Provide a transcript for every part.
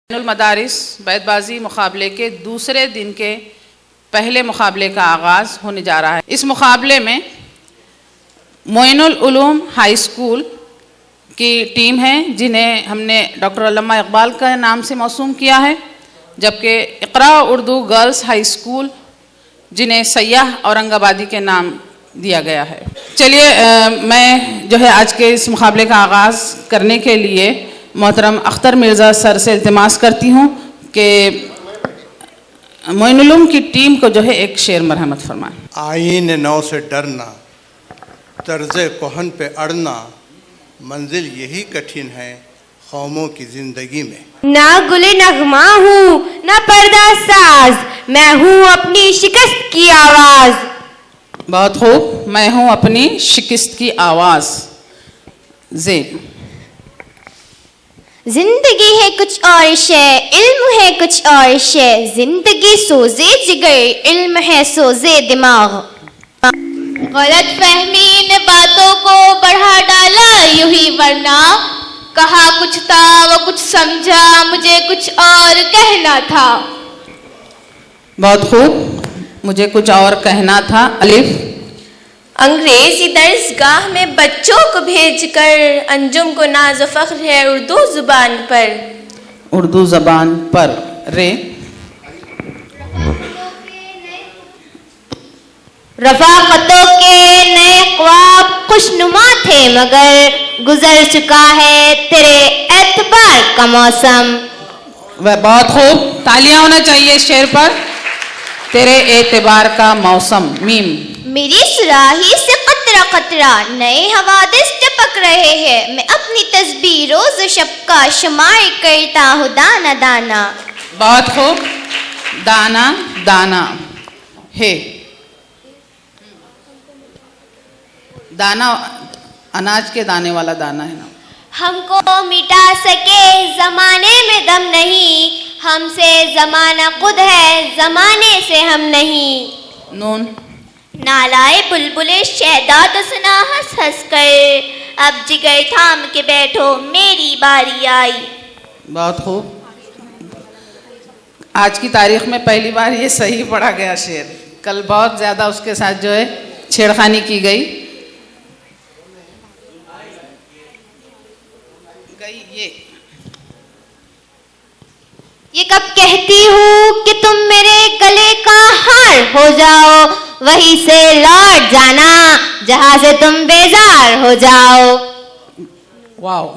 मदारिस बैतबाजी मुकाबले के दूसरे दिन के पहले मुकाबले का आगाज़ होने जा रहा है। इस मुकाबले में मोइनुल उलूम हाई स्कूल की टीम है जिन्हें हमने डॉक्टर अल्लामा इकबाल के नाम से मौसूम किया है, जबकि इकरा उर्दू गर्ल्स हाई स्कूल जिन्हें सयाह औरंगाबादी के नाम दिया गया है। चलिए मैं जो है आज के इस मुकाबले का आगाज़ करने के लिए मोहतरम अख्तर मिर्ज़ा सर से इल्तिमास करती हूँ कि मोइनुल उलूम की टीम को जो है एक शेर मरहमत फरमाएं। आईन नौ से डरना, तर्ज़े कोहन पे अड़ना, मंजिल यही कठिन है कौमों की जिंदगी में। ना गुले नगमा हूँ ना पर्दा साज, मैं हूँ अपनी शिकस्त की आवाज़। बहुत खूब, मैं हूँ अपनी शिकस्त की आवाज़। ज़ेन जिंदगी है कुछ और शे, इल्म है कुछ और शे, जिंदगी सोजे जिगर, इल्म है सोजे दिमाग। गलत फहमी इन बातों को बढ़ा डाला यूं ही, वरना कहा कुछ था वो कुछ समझा, मुझे कुछ और कहना था। बहुत खूब, मुझे कुछ और कहना था। अलिफ अंग्रेजी दर्सगाह में बच्चों को भेजकर अंजुम को नाज़ फ़ख्र है उर्दू ज़ुबान पर। उर्दू ज़बान पर। रे रफ़ाक़तों के नए ख्वाब खुशनुमा थे, मगर गुजर चुका है तेरे एतबार का मौसम। वह बहुत खूब, तालियां होना चाहिए इस शेर पर। तेरे एतबार का मौसम। मीम मेरी सुराही से कतरा कतरा नए हवादिस टपक रहे हैं, मैं अपनी तस्बीह रोज़ शब का शुमार करता हूँ दाना दाना। बहुत खूब, दाना दाना है। दाना अनाज के दाने वाला दाना है ना। हमको मिटा सके जमाने में दम नहीं, हमसे जमाना खुद है जमाने से हम नहीं। नून नालाए बुलबुले शहदा तो सुना हंस हंस कर, अब जिगर थाम के बैठो मेरी बारी आई। बहुत खूब, आज की तारीख में पहली बार ये सही पढ़ा गया शेर। कल बहुत ज़्यादा उसके साथ जो है छेड़खानी की गई। ये कब कहती हूँ कि तुम मेरे गले का हार हो जाओ, वहीं से लौट जाना जहाँ से तुम बेजार हो जाओ। वाओ,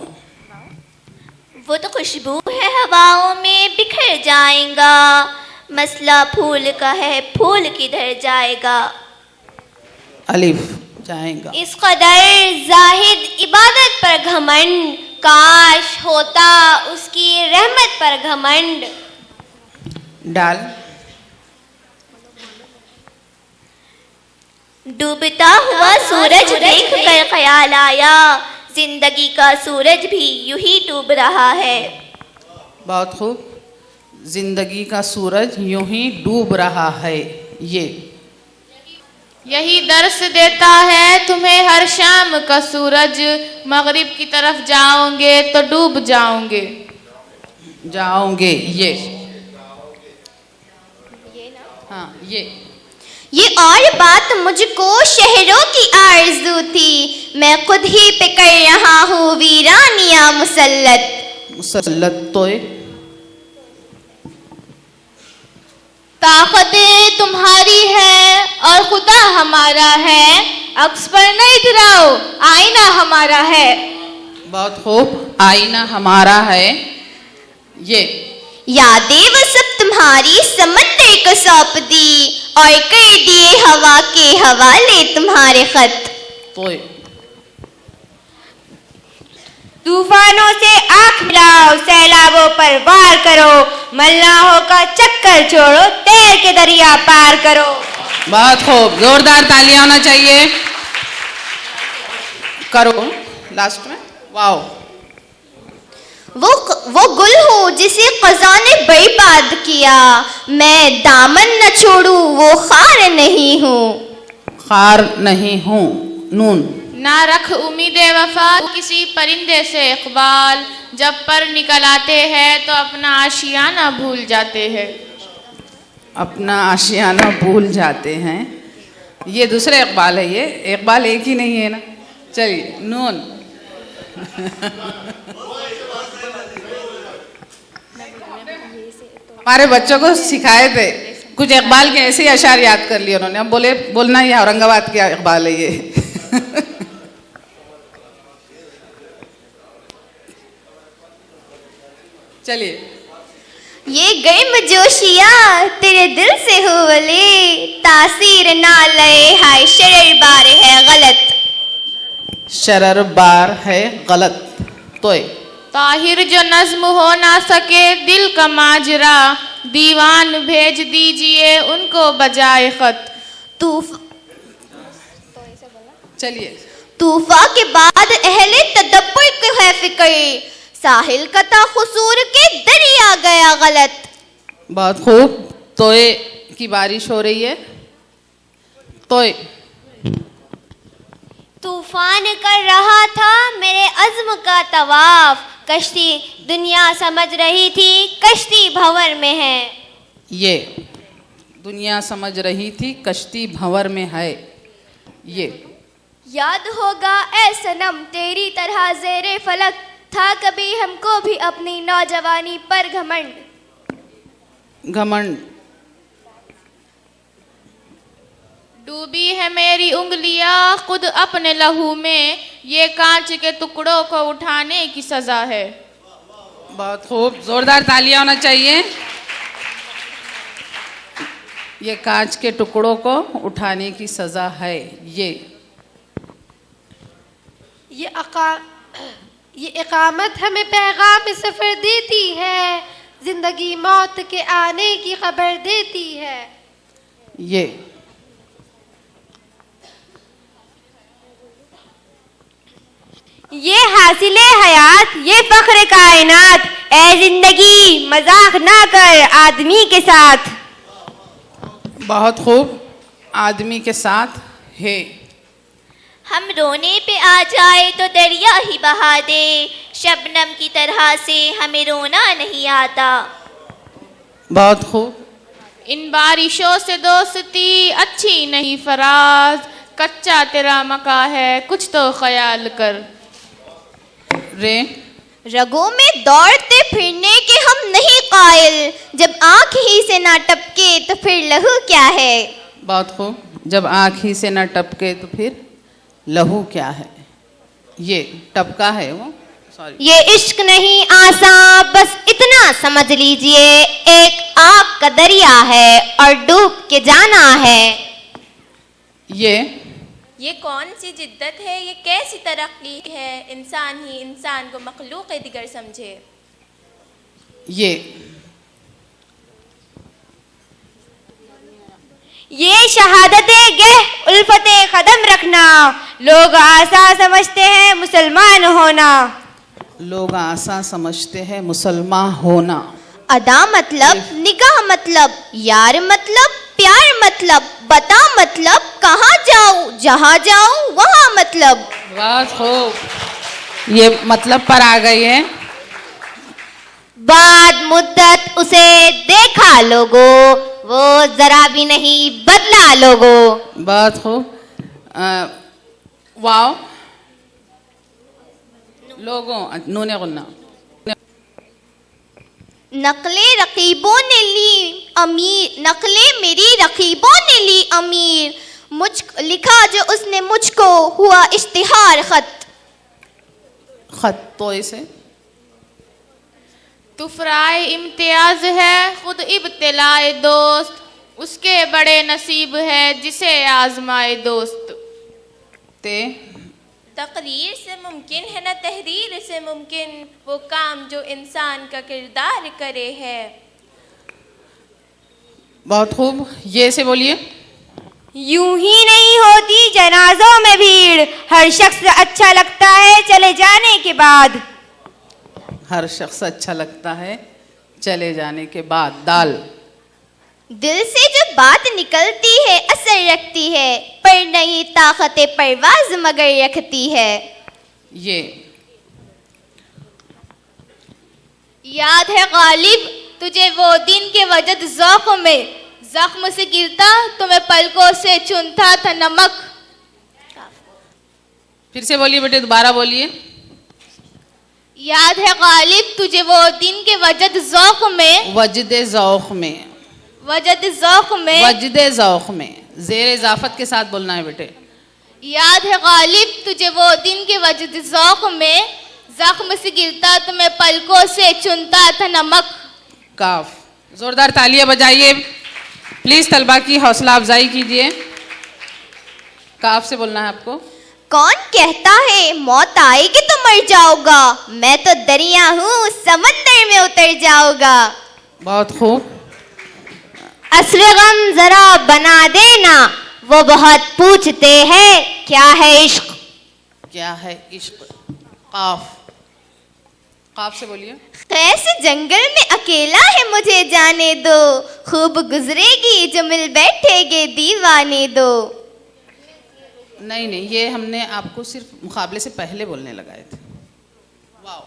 वो तो खुशबू है हवाओं में बिखर जाएगा, मसला फूल का है फूल किधर जाएगा। अलिफ जाएगा। इस कदर जाहिद इबादत पर घमंड, काश होता उसकी रहमत पर घमंड। डाल डूबता हुआ सूरज देख कर ख्याल आया, जिंदगी का सूरज भी यूं ही डूब रहा है। बहुत खूब, जिंदगी का सूरज यूं ही डूब रहा है। ये यही दर्स देता है तुम्हें हर शाम का सूरज, मगरिब की तरफ जाओगे तो डूब जाओगे। जाओगे। ये हाँ ये और बात मुझको शहरों की आरज़ू थी, मैं खुद ही पे कर रहा हूँ वीरानिया मुसल्लत। मुसल्लत तो ताकत तुम्हारी है और खुदा हमारा है, अक्स पर न इतराओ आईना हमारा है। बहुत खूब, आईना हमारा है। ये यादें वो सब तुम्हारी समंदर को सौंप दी, और कर दिए हवा के हवाले तुम्हारे खत। तो तूफानों से आंख मिलाओ, सैलाबों पर वार करो, मल्लाहों का चक्कर छोड़ो, तैर के दरिया पार करो। बहुत खूब, जोरदार तालियां होना चाहिए। करो लास्ट में। वाओ, वो गुल हूँ जिसे क़ज़ा ने बर्बाद किया, मैं दामन न छोड़ू वो खार नहीं हूँ। खार नहीं हूँ। नून ना रख उम्मीदे वफा किसी परिंदे से इकबाल, जब पर निकल आते हैं तो अपना आशियाना भूल जाते हैं। अपना आशियाना भूल जाते हैं, ये दूसरे इकबाल है, ये इकबाल एक ही नहीं है ना। चलिए नून। हमारे बच्चों को सिखाए थे कुछ इकबाल के ऐसे ही अशार याद कर लिए उन्होंने, हम बोले बोलना ये औरंगाबाद के इकबाल है ये। चलिए। ये गर्मजोशिया तेरे दिल से हो वले, तासीर ना लए हाय शरर बार है गलत। शरर बार है गलत। तो ताहिर जो नज्म हो ना सके दिल का माजरा, दीवान भेज दीजिए उनको बजाए खत। चलिए। तूफा के बाद अहले तदब्बुर को है फिक्र, साहिल कता खुसूर के दरिया गया गलत। बहुत खूब। तोए की बारिश हो रही है। तोए। तूफान कर रहा था मेरे अज़्म का तवाफ, कश्ती दुनिया समझ रही थी कश्ती भंवर में है। ये दुनिया समझ रही थी कश्ती भंवर में है। ये याद होगा ऐ सनम तेरी तरह ज़ेरे फलक, था कभी हमको भी अपनी नौजवानी पर घमंड। घमंड। डूबी है मेरी उंगलियां खुद अपने लहू में, ये कांच के टुकड़ों को उठाने की सजा है। बहुत खूब, जोरदार तालियां होना चाहिए। ये कांच के टुकड़ों को उठाने की सजा है। ये इकामत हमें पैगाम सफ़र देती है, जिंदगी मौत के आने की खबर देती है। ये हासिले हयात ये फख्र कायनात, ए जिंदगी मजाक ना कर आदमी के साथ। बहुत खूब, आदमी के साथ है। हम रोने पे आ जाए तो दरिया ही बहा दे, शबनम की तरह से हमें रोना नहीं आता। बहुत खूब। इन बारिशों से दोस्ती अच्छी नहीं फराज, कच्चा तेरा मका है कुछ तो ख्याल कर। रे रगों में दौड़ते फिरने के हम नहीं कायल, जब आँख ही से ना टपके तो फिर लहू क्या है। बहुत खूब, जब आँख ही से ना टपके तो फिर लहू क्या है। ये टपका है वो, सॉरी। ये इश्क नहीं आसान, बस इतना समझ लीजिए, एक आग का दरिया है और डूब के जाना है। ये कौन सी जिद्दत है, ये कैसी तरक्की है, इंसान ही इंसान को मखलूक दिगर समझे। ये शहादते गह उल्फते कदम रखना, लोग आसान समझते हैं मुसलमान होना। लोग आसान समझते हैं मुसलमान होना। अदा मतलब निगाह मतलब, यार मतलब प्यार मतलब, बता मतलब कहाँ जाऊँ, जहाँ जाऊँ वहाँ मतलब। बहुत खूब, ये मतलब पर आ गई है। बाद मुद्दत उसे देखा लोगों, वो जरा भी नहीं बदला लोगों। बहुत खूब। वाओ लोगों नूने गुन्ना। नकले रकीबों ने ली अमीर, नकले मेरी रकीबों ने ली अमीर, मुझ लिखा जो उसने मुझको हुआ इश्तिहार खत। खत तो इसे तुफराए इम्तियाज है खुद इब्तिलाए दोस्त, उसके बड़े नसीब है जिसे आजमाए दोस्त। तकरीर से मुमकिन है न तहरीर से मुमकिन, वो काम जो इंसान का किरदार करे है। बहुत खूब, ये से बोलिए। यूं ही नहीं होती जनाजों में भीड़, हर शख्स अच्छा लगता है चले जाने के बाद। हर शख्स अच्छा लगता है चले जाने के बाद। दाल दिल से जो बात निकलती है असर रखती है, पर नहीं ताकत परवाज मगर रखती है। ये याद है गालिब तुझे वो दिन के वजद ज़ौक़ में, जख्म से गिरता तो मैं पलकों से चुनता था नमक। फिर से बोलिए बेटे, दोबारा बोलिए। याद है गालिब तुझे वो दिन के वजद ज़ौक़ में, वजदे ज़ौक़ में, वजद ज़ौक़ में, वजदे ज़ौक़ में, ज़ेर इजाफत के साथ बोलना है बेटे। याद है गालिब तुझे वो दिन के वजद ज़ौक़ में, जख्म से गिरता तो मैं पलकों से चुनता था नमक। काफ। जोरदार तालियां बजाइए प्लीज, तलबा की हौसला अफजाई कीजिए। काफ से बोलना है आपको। कौन कहता है मौत आएगी तो मर जाओगा, मैं तो दरिया हूँ समंदर में उतर जाऊंगा। बहुत खूब। असर गम जरा बना देना, वो बहुत पूछते हैं क्या है इश्क। क्या है इश्क। काफ। काफ से बोलिए। कैसे जंगल में अकेला है मुझे जाने दो, खूब गुजरेगी जो मिल बैठेगे दीवाने दो। नहीं नहीं, ये हमने आपको सिर्फ मुकाबले से पहले बोलने लगाए थे। वाओ।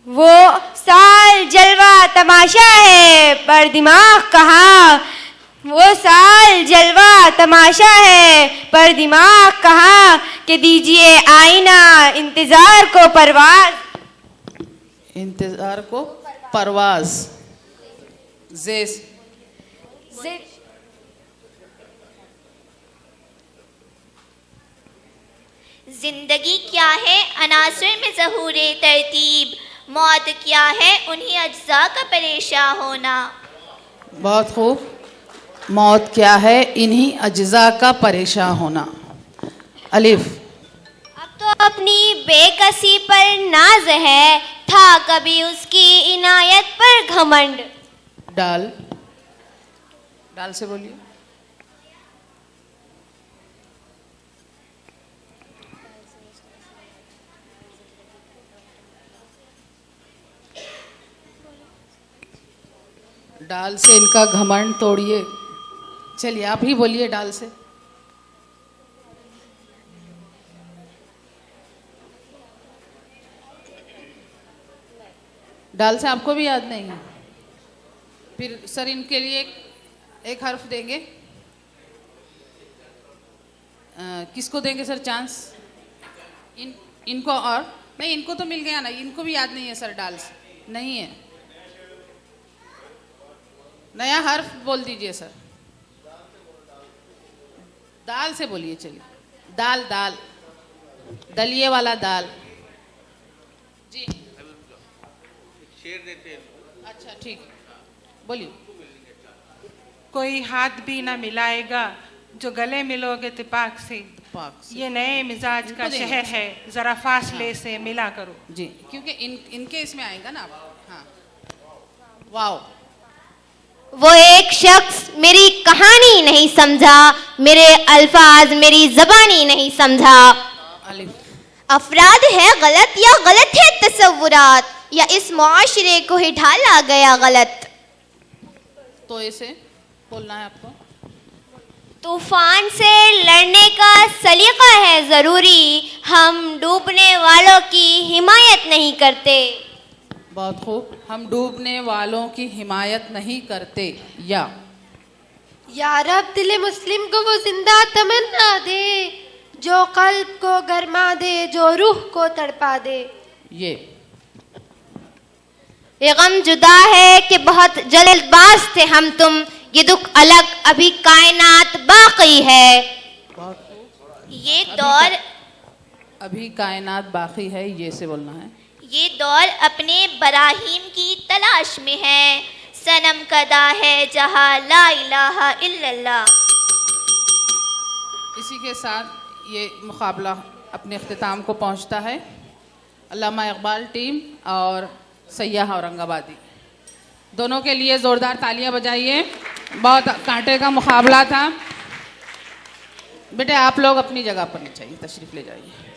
वो साल जलवा तमाशा है पर दिमाग कहाँ, वो साल जलवा तमाशा है पर दिमाग कहाँ, कि दीजिए आईना इंतजार को परवाज। इंतजार को परवाज। जेस। जिंदगी क्या है अनासर में ज़हूरे तरतीब, मौत क्या है उन्हीं अज्जा का परेशान होना। बहुत खूब। मौत क्या है इन्हीं अज्जा का परेशान होना। अलिफ। अब तो अपनी बेकसी पर नाज है, था कभी उसकी इनायत पर घमंड। डाल। डाल से बोलिए। डाल से इनका घमंड तोड़िए। चलिए आप ही बोलिए डाल से। डाल से आपको भी याद नहीं है? फिर सर इनके लिए एक हर्फ देंगे। किसको देंगे सर चांस? इनको और नहीं, इनको तो मिल गया ना, इनको भी याद नहीं है सर। डाल से नहीं है। नया हर्फ बोल दीजिए सर। दाल से बोलिए। चलिए दाल। दाल दलिए वाला दाल। जी शेर देते हैं। अच्छा ठीक, बोलिए। कोई हाथ भी ना मिलाएगा जो गले मिलोगे इत्तेफाक से, ये नए मिजाज का शहर है, जरा फासले से मिला करो। जी, क्योंकि इनके इसमें आएगा ना आप। हाँ वाओ। वो एक शख्स मेरी कहानी नहीं समझा, मेरे अल्फाज मेरी ज़बानी नहीं समझा। अफराद है गलत या गलत है तसव्वुरात, या इस मुआशरे को ही ढाला गया गलत। तो ऐसे बोलना है आपको। तूफान से लड़ने का सलीका है ज़रूरी, हम डूबने वालों की हिमायत नहीं करते। बहुत खूब। हम डूबने वालों की हिमायत नहीं करते। या रब दिल मुस्लिम को वो जिंदा तमन्ना दे, जो कल्ब को गरमा दे, जो रूह को तड़पा दे। ये गम जुदा है कि बहुत जल्दबाज थे हम तुम, ये दुख अलग अभी कायनात बाकी है। ये दौर अभी कायनात बाकी है, ये से बोलना है। ये दौर अपने बराहीम की तलाश में है, सनम कदा है जहाँ ला इलाहा इल्लल्लाह। इसी के साथ ये मुकाबला अपने अख्तिताम को पहुंचता है। अल्लामा इकबाल टीम और सयाह औरंगाबादी दोनों के लिए ज़ोरदार तालियां बजाइए। बहुत कांटे का मुकाबला था। बेटे आप लोग अपनी जगह पर नहीं चाहिए, तशरीफ़ ले जाइए।